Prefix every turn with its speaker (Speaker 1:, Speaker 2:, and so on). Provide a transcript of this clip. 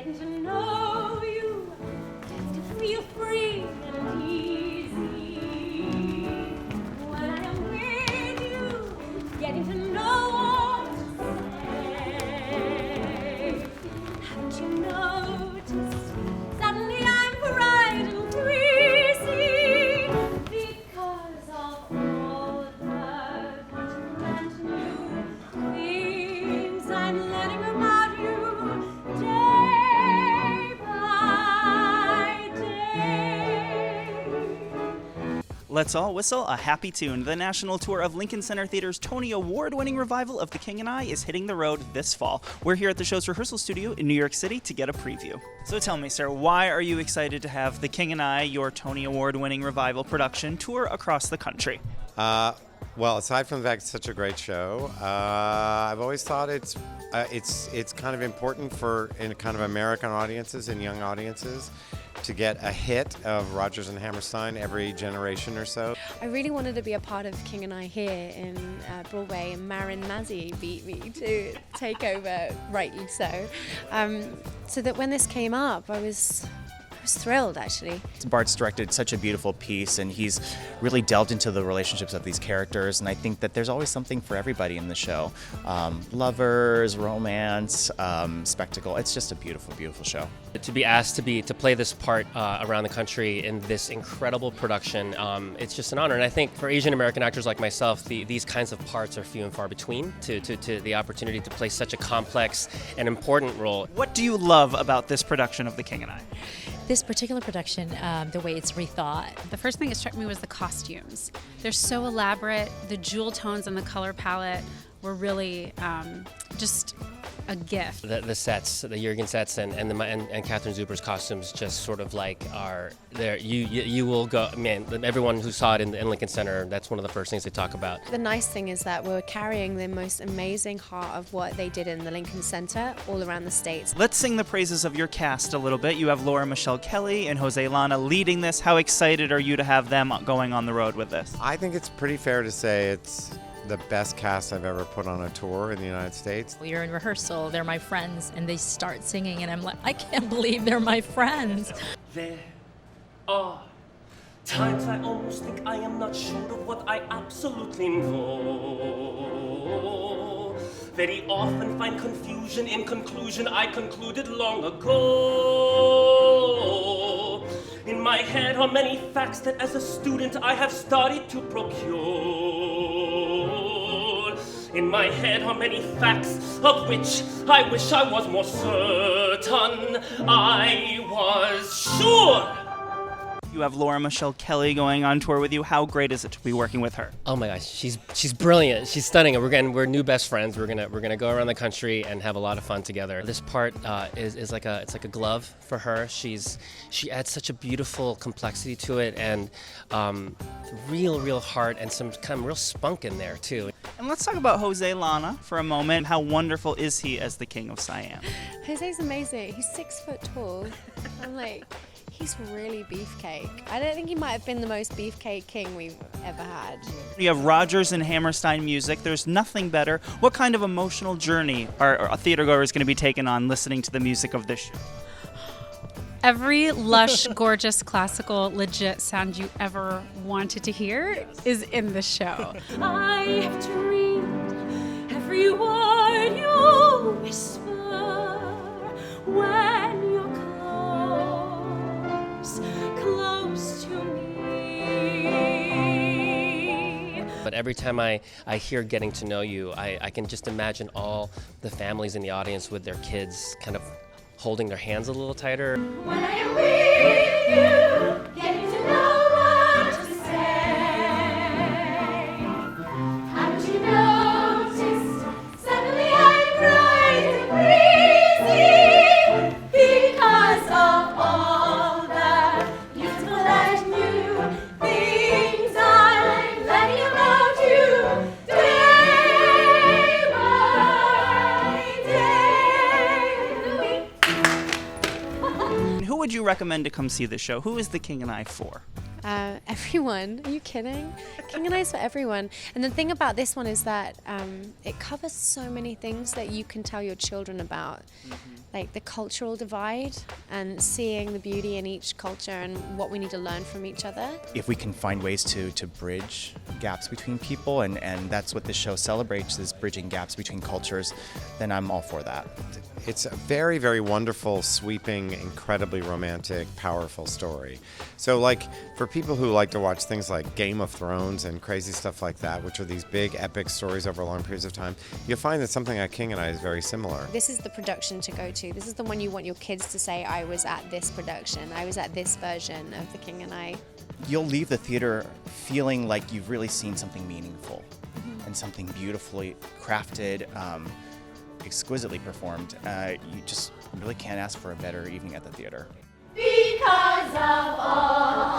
Speaker 1: getting to know you, getting to feel free and easy. When I am with you, getting to know what to say. Haven't you noticed? Suddenly I'm bright and breezy because of all the different new things I'm learning about you day by day.
Speaker 2: Let's all whistle a happy tune. The national tour of Lincoln Center Theater's Tony Award-winning revival of The King and I is hitting the road this fall. We're here at the show's rehearsal studio in New York City to get a preview. So tell me, sir, why are you excited to have The King and I, your Tony Award-winning revival production, tour across the country?
Speaker 3: Well, aside from the fact it's such a great show, I've always thought it's kind of important in kind of American audiences and young audiences to get a hit of Rodgers and Hammerstein every generation or so.
Speaker 4: I really wanted to be a part of King and I here in Broadway, and Marin Mazzie beat me to take over, rightly so. So that when this came up, I was thrilled, actually.
Speaker 5: Bart's directed such a beautiful piece, and he's really delved into the relationships of these characters, and I think that there's always something for everybody in the show. Lovers, romance, spectacle. It's just a beautiful, beautiful show.
Speaker 6: To be asked to play this part around the country in this incredible production, it's just an honor. And I think for Asian American actors like myself, these kinds of parts are few and far between. To the opportunity to play such a complex and important role.
Speaker 2: What do you love about this production of The King and I?
Speaker 7: This particular production, the way it's rethought.
Speaker 8: The first thing that struck me was the costumes. They're so elaborate. The jewel tones and the color palette were really just a gift.
Speaker 6: The sets, the Jurgen sets, and Catherine Zuber's costumes just sort of like are there. You will go, man. Everyone who saw it in Lincoln Center, that's one of the first things they talk about.
Speaker 4: The nice thing is that we're carrying the most amazing heart of what they did in the Lincoln Center all around the States.
Speaker 2: Let's sing the praises of your cast a little bit. You have Laura Michelle Kelly and Jose Llana leading this. How excited are you to have them going on the road with this?
Speaker 3: I think it's pretty fair to say it's the best cast I've ever put on a tour in the United States.
Speaker 7: You're in rehearsal, they're my friends, and they start singing, and I'm like, I can't believe they're my friends.
Speaker 9: There are times I almost think I am not sure of what I absolutely know. Very often find confusion in conclusion I concluded long ago. In my head are many facts that as a student I have started to procure. In my head are many facts of which I wish I was more certain. I was sure.
Speaker 2: You have Laura Michelle Kelly going on tour with you. How great is it to be working with her?
Speaker 6: Oh my gosh, she's brilliant. She's stunning. We're new best friends. We're gonna go around the country and have a lot of fun together. This part is like a glove for her. She adds such a beautiful complexity to it, and real heart and some kind of real spunk in there too.
Speaker 2: And let's talk about Jose Llana for a moment. How wonderful is he as the King of Siam?
Speaker 4: Jose's amazing. He's 6 foot tall. I'm like, he's really beefcake. I don't think he might have been the most beefcake king we've ever had.
Speaker 2: You have Rodgers and Hammerstein music. There's nothing better. What kind of emotional journey are theatergoers going to be taken on listening to the music of this show?
Speaker 8: Every lush, gorgeous, classical, legit sound you ever wanted to hear is in the show.
Speaker 1: I have dreamed every word you whisper when you're close to me.
Speaker 6: But every time I hear Getting to Know You, I can just imagine all the families in the audience with their kids kind of holding their hands a little tighter.
Speaker 1: When I am with you, getting to know what to say. Haven't you noticed? Suddenly I'm bright and breezy because of all the beautiful and new things I'm learning about you day by day.
Speaker 2: Who would you recommend to come see the show? Who is The King and I for?
Speaker 4: Everyone. Are you kidding? King and I is for everyone. And the thing about this one is that it covers so many things that you can tell your children about. Like the cultural divide and seeing the beauty in each culture and what we need to learn from each other.
Speaker 5: If we can find ways to bridge gaps between people, and that's what this show celebrates, is bridging gaps between cultures, then I'm all for that.
Speaker 3: It's a very, very wonderful, sweeping, incredibly romantic, powerful story. So, like, for people who like to watch things like Game of Thrones and crazy stuff like that, which are these big, epic stories over long periods of time, you'll find that something like King and I is very similar.
Speaker 4: This is the production to go to. This is the one you want your kids to say, I was at this production. I was at this version of The King and I.
Speaker 5: You'll leave the theater feeling like you've really seen something meaningful and something beautifully crafted, exquisitely performed. You just really can't ask for a better evening at the theater.
Speaker 1: Because of all